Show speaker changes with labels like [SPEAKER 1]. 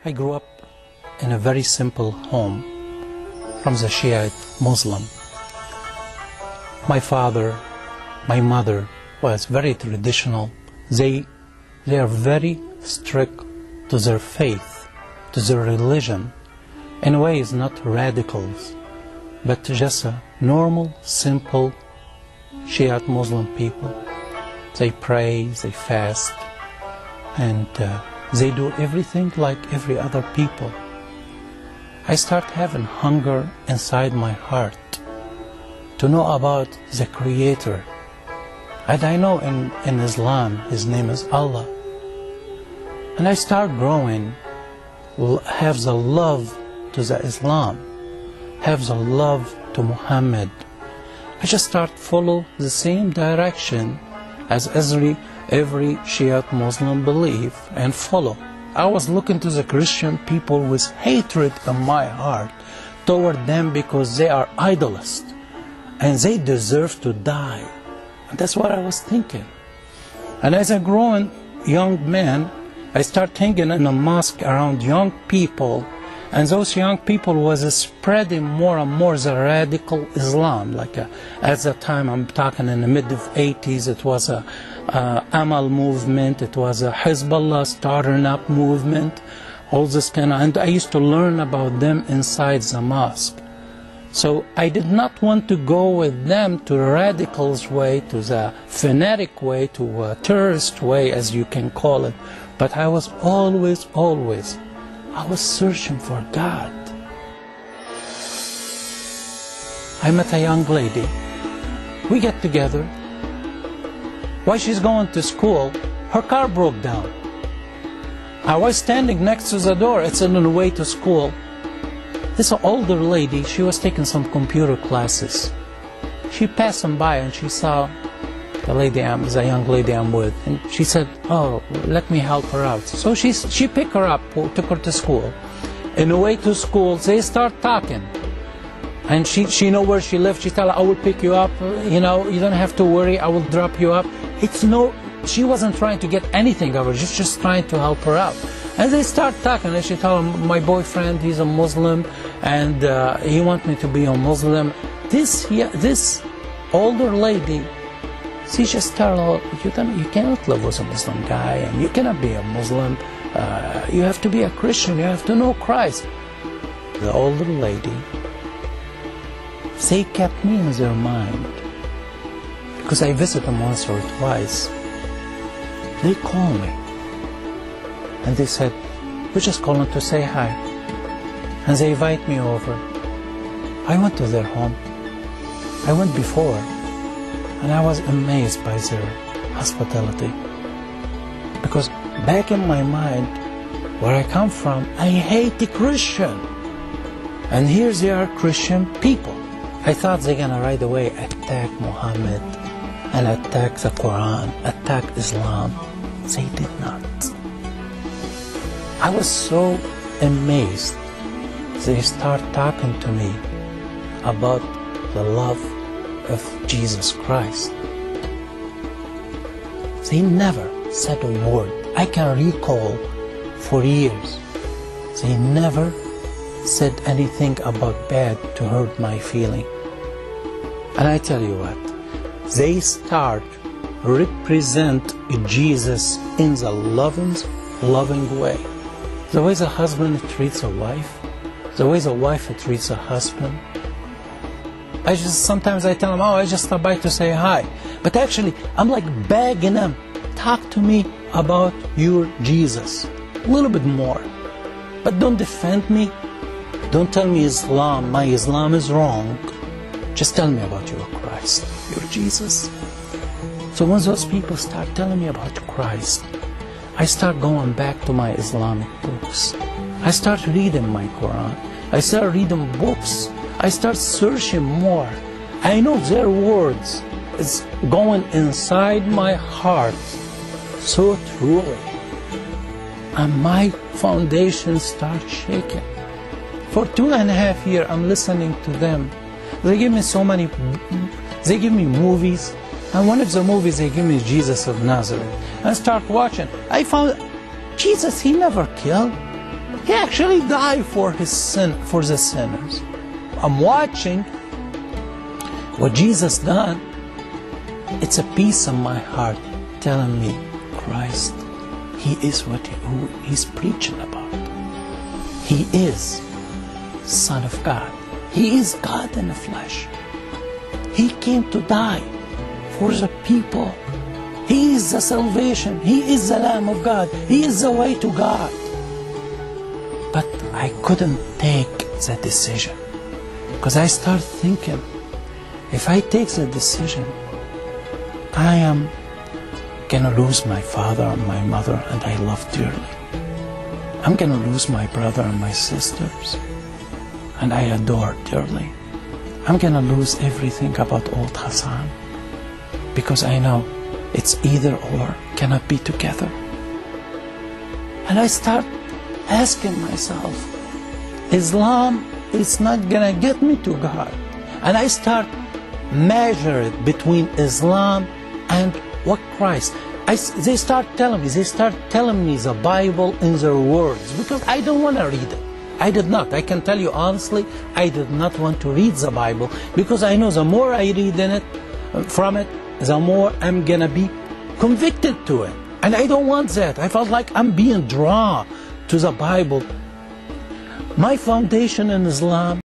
[SPEAKER 1] I grew up in a very simple home from the Shiite Muslim. My father, my mother was very traditional. They are very strict to their faith, to their religion. In a way, it's not radicals, but just a normal, simple Shiite Muslim people. They pray, they fast, and they do everything like every other people. I start having hunger inside my heart to know about the Creator. And I know in Islam, His name is Allah. And I start growing, have the love to the Islam, have the love to Muhammad. I just start follow the same direction as every Shiite Muslim believe and follow. I was looking to the Christian people with hatred in my heart toward them because they are idolists and they deserve to die. And that's what I was thinking. And as a growing young man, I started hanging in a mosque around young people, and those young people was spreading more and more the radical Islam. At the time, I'm talking in the mid-80s, it was a Amal movement, it was a Hezbollah starting up movement, all this kind of, and I used to learn about them inside the mosque. So I did not want to go with them to the radicals way, to the fanatic way, to a terrorist way, as you can call it. But I was always, I was searching for God. I met a young lady. We get together. While she's going to school, her car broke down. I was standing next to the door. It's on the way to school. This older lady, she was taking some computer classes. She passed on by and she saw the young lady I'm with, and she said, "Oh, let me help her out." So she picked her up, took her to school. On the way to school, they start talking. And she know where she lives. She tell her, "I will pick you up. You know, you don't have to worry. I will drop you up." She wasn't trying to get anything of her. She's just trying to help her out. And they start talking, and she told him, "My boyfriend, he's a Muslim, and he wants me to be a Muslim." This older lady, she just told her, you cannot live with a Muslim guy, and you cannot be a Muslim. You have to be a Christian. You have to know Christ. The older lady, they kept me in their mind, because I visited them once or twice. They called me, and they said, "We're just calling to say hi." And they invite me over. I went to their home. I went before, and I was amazed by their hospitality. Because back in my mind, where I come from, I hate the Christian. And here they are Christian people. I thought they're gonna right away attack Muhammad and attack the Quran, attack Islam. They did not. I was so amazed. They start talking to me about the love of Jesus Christ. They never said a word. I can recall for years. They never said anything about bad to hurt my feeling. And I tell you what, they start represent Jesus in the loving way. The way the husband treats a wife, the way the wife treats a husband. Sometimes I tell them, "Oh, I just stopped by to say hi." But actually, I'm like begging them, "Talk to me about your Jesus a little bit more. But don't defend me. Don't tell me Islam, my Islam is wrong. Just tell me about your Christ, your Jesus." So when those people start telling me about Christ, I start going back to my Islamic books. I start reading my Quran. I start reading books. I start searching more. I know their words is going inside my heart so truly. And my foundation starts shaking. For 2.5 years, I'm listening to them. They give me they give me movies. And one of the movies they give me is Jesus of Nazareth. I start watching. I found Jesus, he never killed. He actually died for his sin, for the sinners. I'm watching what Jesus done. It's a peace in my heart telling me Christ, He is who He's preaching about. He is Son of God. He is God in the flesh. He came to die for the people. He is the salvation. He is the Lamb of God. He is the way to God. But I couldn't take the decision because I start thinking, if I take the decision, I am going to lose my father and my mother, and I love dearly. I'm going to lose my brother and my sisters, and I adore dearly. I'm going to lose everything about old Hassan, because I know it's either or, cannot be together. And I start asking myself, Islam is not going to get me to God. And I start measure it between Islam and what Christ. They start telling me the Bible in their words, because I don't want to read it. I did not. I can tell you honestly, I did not want to read the Bible, because I know the more I read from it, the more I'm going to be convicted to it. And I don't want that. I felt like I'm being drawn to the Bible. My foundation in Islam